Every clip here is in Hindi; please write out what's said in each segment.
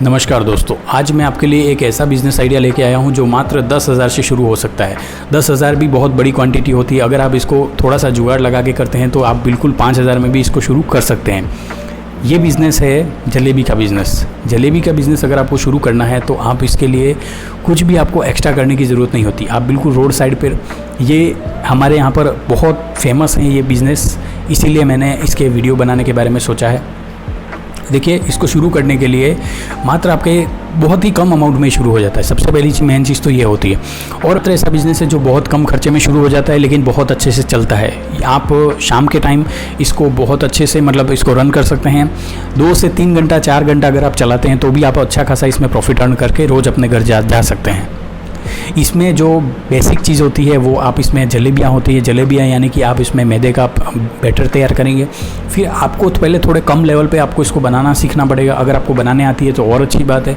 नमस्कार दोस्तों, आज मैं आपके लिए एक ऐसा बिज़नेस आइडिया लेके आया हूं जो मात्र 10,000 से शुरू हो सकता है। 10,000 भी बहुत बड़ी क्वांटिटी होती है। अगर आप इसको थोड़ा सा जुगाड़ लगा के करते हैं तो आप बिल्कुल 5,000 में भी इसको शुरू कर सकते हैं। ये बिज़नेस है जलेबी का बिज़नेस। जलेबी का बिज़नेस अगर आपको शुरू करना है तो आप इसके लिए कुछ भी आपको एक्स्ट्रा करने की ज़रूरत नहीं होती। आप बिल्कुल रोड साइड पर, ये हमारे यहाँ पर बहुत फेमस है ये बिज़नेस, इसीलिए मैंने इसके वीडियो बनाने के बारे में सोचा है। देखिए, इसको शुरू करने के लिए मात्र आपके बहुत ही कम अमाउंट में शुरू हो जाता है। सबसे पहली मेन चीज़ तो ये होती है। और तो ऐसा बिज़नेस है जो बहुत कम खर्चे में शुरू हो जाता है लेकिन बहुत अच्छे से चलता है। आप शाम के टाइम इसको बहुत अच्छे से इसको रन कर सकते हैं। 2 से 3 घंटा 4 घंटा अगर आप चलाते हैं तो भी आप अच्छा खासा इसमें प्रॉफिट अर्न करके रोज़ अपने घर जा सकते हैं। इसमें जो बेसिक चीज़ होती है वो आप इसमें जलेबियाँ होती है। जलेबियाँ यानी कि आप इसमें मैदे का बैटर तैयार करेंगे। फिर आपको तो पहले थोड़े कम लेवल पे आपको इसको बनाना सीखना पड़ेगा। अगर आपको बनाने आती है तो और अच्छी बात है।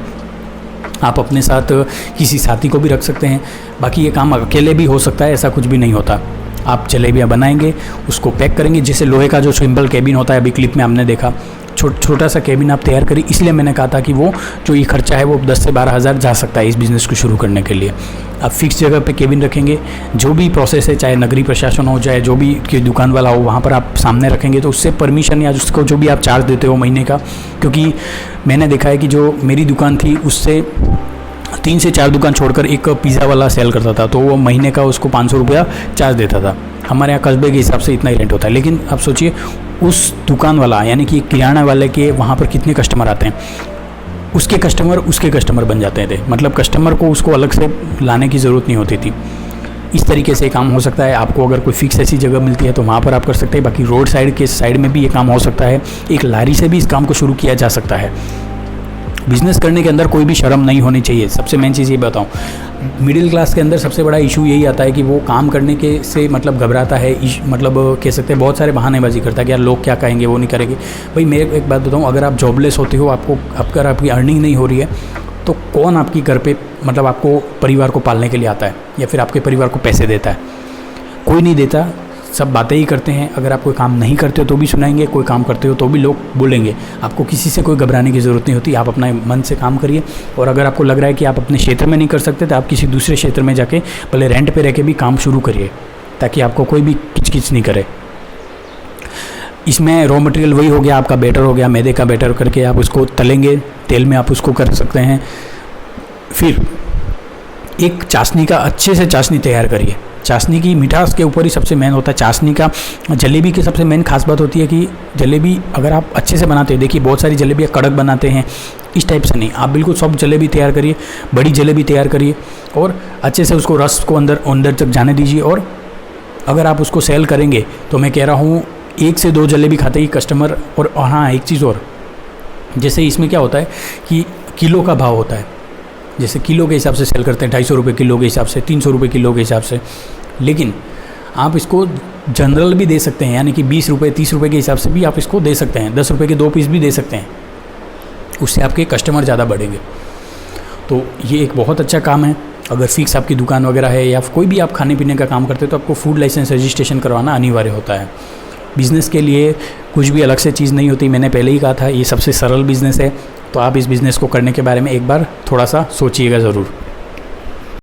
आप अपने साथ किसी साथी को भी रख सकते हैं। बाकी ये काम अकेले भी हो सकता है, ऐसा कुछ भी नहीं होता। आप जलेबियाँ बनाएंगे, उसको पैक करेंगे। जैसे लोहे का जो सिंपल केबिन होता है, अभी क्लिप में आपने देखा, छोटा सा केबिन आप तैयार करिए। इसलिए मैंने कहा था कि वो जो ये खर्चा है वो 10 से 12,000 जा सकता है इस बिज़नेस को शुरू करने के लिए। आप फिक्स जगह पे केबिन रखेंगे। जो भी प्रोसेस है, चाहे नगरीय प्रशासन हो, चाहे जो भी कि दुकान वाला हो, वहाँ पर आप सामने रखेंगे तो उससे परमिशन या उसको जो भी आप चार्ज देते हो महीने का, क्योंकि मैंने देखा है कि जो मेरी दुकान थी उससे 3 से 4 दुकान छोड़कर एक पिज़्ज़ा वाला सेल करता था, तो वो महीने का उसको 500 रुपया चार्ज देता था। हमारे यहाँ कस्बे के हिसाब से इतना ही रेंट होता है। लेकिन आप सोचिए, उस दुकान वाला यानी कि किराना वाले के वहाँ पर कितने कस्टमर आते हैं, उसके कस्टमर बन जाते थे। मतलब कस्टमर को उसको अलग से लाने की ज़रूरत नहीं होती थी। इस तरीके से काम हो सकता है। आपको अगर कोई फिक्स ऐसी जगह मिलती है तो वहाँ पर आप कर सकते हैं। बाकी रोड साइड में भी ये काम हो सकता है। एक लारी से भी इस काम को शुरू किया जा सकता है। बिज़नेस करने के अंदर कोई भी शर्म नहीं होनी चाहिए। सबसे मेन चीज़ ये बताऊँ, मिडिल क्लास के अंदर सबसे बड़ा इशू यही आता है कि वो काम करने के से घबराता है। कह सकते हैं बहुत सारे बहानेबाजी करता है कि यार लोग क्या कहेंगे, वो नहीं करेंगे। भाई मैं एक बात बताऊँ, अगर आप जॉबलेस होते हो, आपकी अर्निंग नहीं हो रही है, तो कौन आपकी घर पे आपको परिवार को पालने के लिए आता है या फिर आपके परिवार को पैसे देता है? कोई नहीं देता। सब बातें ही करते हैं। अगर आप कोई काम नहीं करते हो तो भी सुनाएंगे, कोई काम करते हो तो भी लोग बोलेंगे। आपको किसी से कोई घबराने की ज़रूरत नहीं होती। आप अपना मन से काम करिए। और अगर आपको लग रहा है कि आप अपने क्षेत्र में नहीं कर सकते तो आप किसी दूसरे क्षेत्र में जाके भले रेंट पे रह के भी काम शुरू करिए, ताकि आपको कोई भी किचकिच नहीं करे। इसमें रॉ मटेरियल वही हो गया, आपका बैटर हो गया, मैदे का बैटर करके आप उसको तलेंगे, तेल में आप उसको कर सकते हैं। फिर एक चाशनी का अच्छे से चाशनी तैयार करिए। चाशनी की मिठास के ऊपर ही सबसे मेन होता है चाशनी का। जलेबी की सबसे मेन खास बात होती है कि जलेबी अगर आप अच्छे से बनाते हैं, देखिए बहुत सारी जलेबियाँ कड़क बनाते हैं, इस टाइप से नहीं। आप बिल्कुल सॉफ्ट जलेबी तैयार करिए, बड़ी जलेबी तैयार करिए और अच्छे से उसको रस को अंदर तक जाने दीजिए। और अगर आप उसको सेल करेंगे तो मैं कह रहा हूँ 1 से 2 जलेबी खाते ही कस्टमर। और हाँ, एक चीज़ और, जैसे इसमें क्या होता है कि किलो का भाव होता है। जैसे किलो के हिसाब से सेल करते हैं, 250 रुपये किलो के हिसाब से, 300 रुपये किलो के हिसाब से। लेकिन आप इसको जनरल भी दे सकते हैं, यानी कि 20 रुपये 30 रुपये के हिसाब से भी आप इसको दे सकते हैं। 10 रुपये के 2 पीस भी दे सकते हैं। उससे आपके कस्टमर ज़्यादा बढ़ेंगे। तो ये एक बहुत अच्छा काम है। अगर फिक्स आपकी दुकान वगैरह है या कोई भी आप खाने पीने का काम करते हैं तो आपको फूड लाइसेंस रजिस्ट्रेशन करवाना अनिवार्य होता है। बिज़नेस के लिए कुछ भी अलग से चीज़ नहीं होती। मैंने पहले ही कहा था, ये सबसे सरल बिज़नेस है। तो आप इस बिज़नेस को करने के बारे में एक बार थोड़ा सा सोचिएगा ज़रूर।